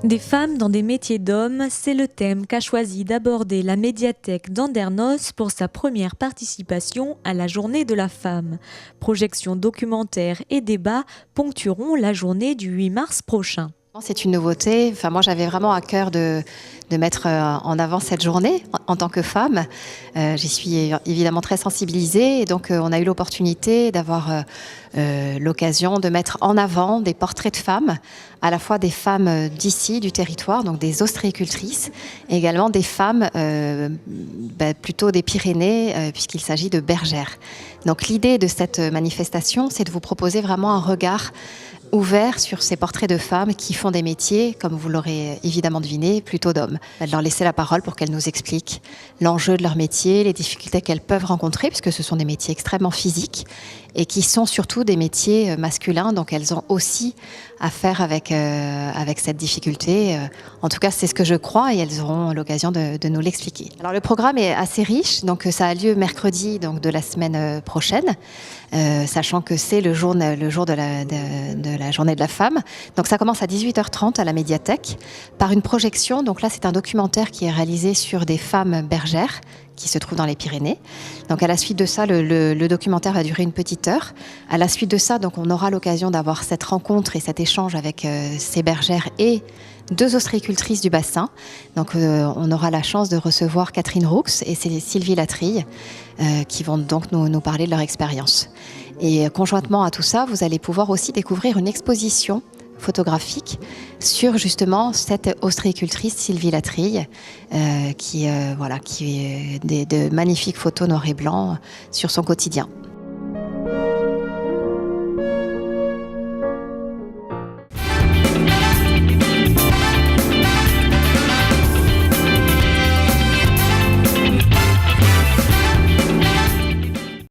Des femmes dans des métiers d'hommes, c'est le thème qu'a choisi d'aborder la médiathèque d'Andernos pour sa première participation à la Journée de la femme. Projections documentaires et débats ponctueront la journée du 8 mars prochain. C'est une nouveauté. Enfin, moi, j'avais vraiment à cœur de mettre en avant cette journée en tant que femme. J'y suis évidemment très sensibilisée et donc on a eu l'opportunité d'avoir l'occasion de mettre en avant des portraits de femmes, à la fois des femmes d'ici, du territoire, donc des ostréicultrices, et également des femmes plutôt des Pyrénées, puisqu'il s'agit de bergères. Donc l'idée de cette manifestation, c'est de vous proposer vraiment un regard ouvert sur ces portraits de femmes qui font des métiers, comme vous l'aurez évidemment deviné, plutôt d'hommes. De leur laisser la parole pour qu'elles nous expliquent l'enjeu de leur métier, les difficultés qu'elles peuvent rencontrer, puisque ce sont des métiers extrêmement physiques et qui sont surtout des métiers masculins, donc elles ont aussi à faire avec cette difficulté. En tout cas, c'est ce que je crois et elles auront l'occasion de nous l'expliquer. Alors le programme est assez riche, donc ça a lieu mercredi donc, de la semaine prochaine, sachant que c'est le jour de la journée de la femme. Donc ça commence à 18h30 à la médiathèque par une projection. Donc là, c'est un documentaire qui est réalisé sur des femmes bergères qui se trouvent dans les Pyrénées. Donc à la suite de ça, le documentaire va durer une petite heure. À la suite de ça, donc on aura l'occasion d'avoir cette rencontre et cet échange avec ces bergères et deux ostréicultrices du bassin. Donc on aura la chance de recevoir Catherine Roux et Sylvie Latrille qui vont donc nous parler de leur expérience. Et conjointement à tout ça, vous allez pouvoir aussi découvrir une exposition photographique sur justement cette ostréicultrice Sylvie Latrille qui est de magnifiques photos noir et blanc sur son quotidien.